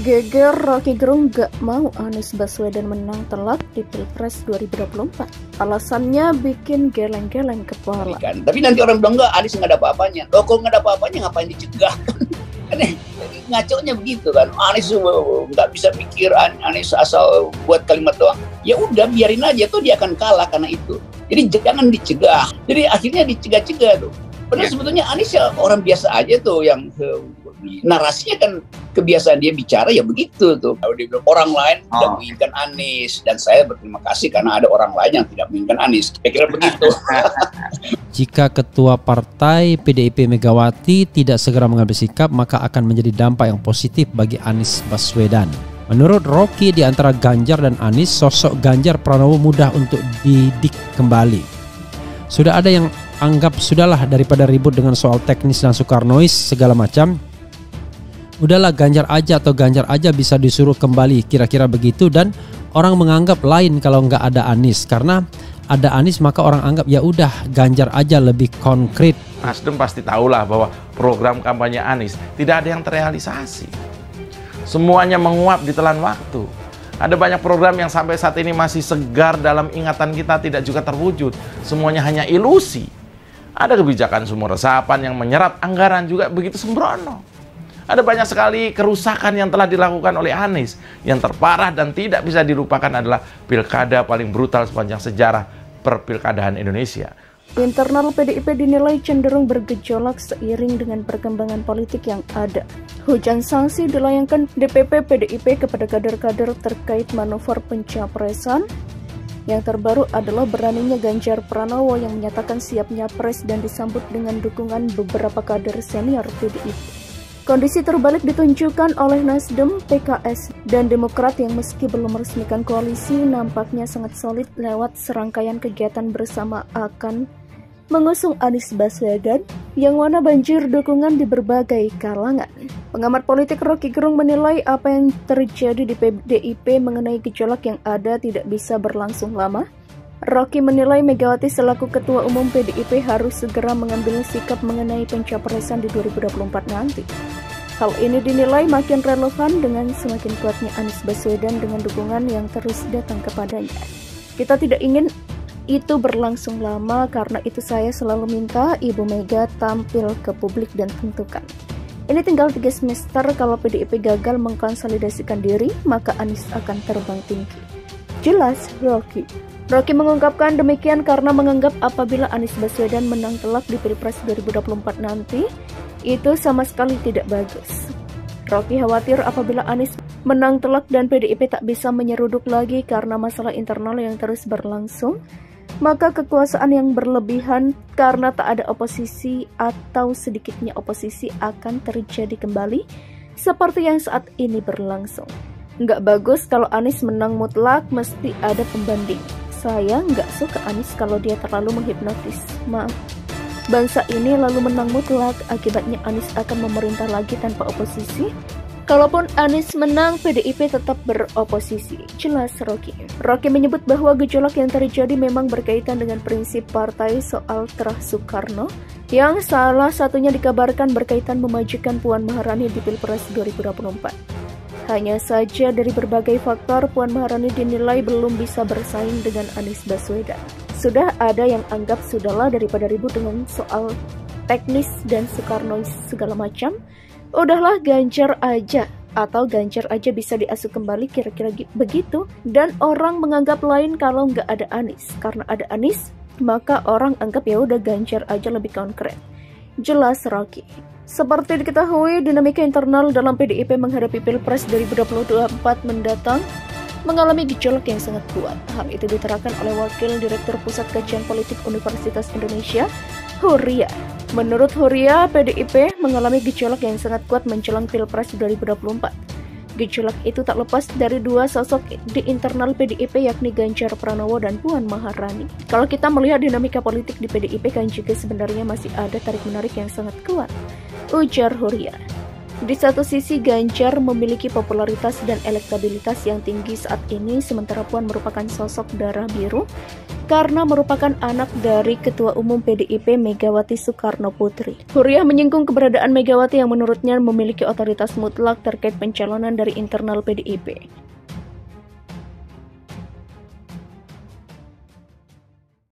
Geger Rocky Gerung gak mau Anies Baswedan menang telak di Pilpres 2024. Alasannya bikin geleng-geleng kepala. Tapi nanti orang bilang enggak, Anies nggak ada apa-apanya. Loh, kalau nggak ada apa-apanya ngapain dicegah? Ngaconya begitu kan. Anies nggak bisa pikir, Anies asal buat kalimat doang. Ya udah biarin aja tuh, dia akan kalah karena itu. Jadi jangan dicegah. Jadi akhirnya dicegah-cegah tuh. Padahal sebetulnya Anies ya orang biasa aja tuh, yang narasinya kan kebiasaan dia bicara ya begitu tuh. Kalau dia bilang orang lain tidak menginginkan Anies, dan saya berterima kasih karena ada orang lain yang tidak menginginkan Anies. Saya kira begitu. Jika Ketua Partai PDIP Megawati tidak segera mengambil sikap, maka akan menjadi dampak yang positif bagi Anies Baswedan. Menurut Rocky, di antara Ganjar dan Anies, sosok Ganjar Pranowo mudah untuk didik kembali. Sudah ada yang anggap sudahlah daripada ribut dengan soal teknis dan Soekarnois segala macam. Udahlah Ganjar aja bisa disuruh kembali, kira-kira begitu. Dan orang menganggap lain kalau nggak ada Anies, karena ada Anies maka orang anggap ya udah Ganjar aja lebih konkret. Nasdem pasti tahulah bahwa program kampanye Anies tidak ada yang terrealisasi. Semuanya menguap di telan waktu. Ada banyak program yang sampai saat ini masih segar dalam ingatan kita, tidak juga terwujud. Semuanya hanya ilusi. Ada kebijakan sumur resapan yang menyerap anggaran juga begitu sembrono. Ada banyak sekali kerusakan yang telah dilakukan oleh Anies. Yang terparah dan tidak bisa dilupakan adalah pilkada paling brutal sepanjang sejarah perpilkadaan Indonesia. Internal PDIP dinilai cenderung bergejolak seiring dengan perkembangan politik yang ada. Hujan sanksi dilayangkan DPP PDIP kepada kader-kader terkait manuver pencapresan. Yang terbaru adalah beraninya Ganjar Pranowo yang menyatakan siap nyapres dan disambut dengan dukungan beberapa kader senior PDIP. Kondisi terbalik ditunjukkan oleh Nasdem, PKS, dan Demokrat yang meski belum meresmikan koalisi nampaknya sangat solid lewat serangkaian kegiatan bersama akan mengusung Anies Baswedan yang mana banjir dukungan di berbagai kalangan. Pengamat politik Rocky Gerung menilai apa yang terjadi di PDIP mengenai gejolak yang ada tidak bisa berlangsung lama. Rocky menilai Megawati selaku Ketua Umum PDIP harus segera mengambil sikap mengenai pencapresan di 2024 nanti. Hal ini dinilai makin relevan dengan semakin kuatnya Anies Baswedan dengan dukungan yang terus datang kepadanya. Kita tidak ingin itu berlangsung lama, karena itu saya selalu minta Ibu Mega tampil ke publik dan tentukan. Ini tinggal 3 semester, kalau PDIP gagal mengkonsolidasikan diri, maka Anies akan terbang tinggi. Jelas Rocky. Rocky mengungkapkan demikian karena menganggap apabila Anies Baswedan menang telak di Pilpres 2024 nanti, itu sama sekali tidak bagus. Rocky khawatir apabila Anies menang telak dan PDIP tak bisa menyeruduk lagi karena masalah internal yang terus berlangsung, maka kekuasaan yang berlebihan karena tak ada oposisi atau sedikitnya oposisi akan terjadi kembali seperti yang saat ini berlangsung. Nggak bagus kalau Anies menang mutlak, mesti ada pembanding. Saya nggak suka Anies kalau dia terlalu menghipnotis. Maaf. Bangsa ini lalu menang mutlak, akibatnya Anies akan memerintah lagi tanpa oposisi. Kalaupun Anies menang, PDIP tetap beroposisi. Jelas Rocky. Rocky menyebut bahwa gejolak yang terjadi memang berkaitan dengan prinsip partai soal terah Soekarno, yang salah satunya dikabarkan berkaitan memajukan Puan Maharani di Pilpres 2024. Hanya saja dari berbagai faktor, Puan Maharani dinilai belum bisa bersaing dengan Anies Baswedan. Sudah ada yang anggap sudahlah daripada ribut dengan soal teknis dan Soekarnois segala macam, udahlah Ganjar aja, atau Ganjar aja bisa diasuh kembali, kira-kira begitu. Dan orang menganggap lain kalau nggak ada Anies. Karena ada Anies, maka orang anggap ya udah Ganjar aja lebih konkret. Jelas Rocky. Seperti diketahui, dinamika internal dalam PDIP menghadapi Pilpres 2024 mendatang mengalami gejolak yang sangat kuat. Hal itu diterangkan oleh Wakil Direktur Pusat Kajian Politik Universitas Indonesia, Huria. Menurut Huria, PDIP mengalami gejolak yang sangat kuat menjelang Pilpres 2024. Gejolak itu tak lepas dari dua sosok di internal PDIP, yakni Ganjar Pranowo dan Puan Maharani. Kalau kita melihat dinamika politik di PDIP kan juga sebenarnya masih ada tarik-menarik yang sangat kuat, ujar Huria. Di satu sisi, Ganjar memiliki popularitas dan elektabilitas yang tinggi saat ini, sementara Puan merupakan sosok darah biru karena merupakan anak dari Ketua Umum PDIP Megawati Soekarno Putri. Huriah menyinggung keberadaan Megawati yang menurutnya memiliki otoritas mutlak terkait pencalonan dari internal PDIP.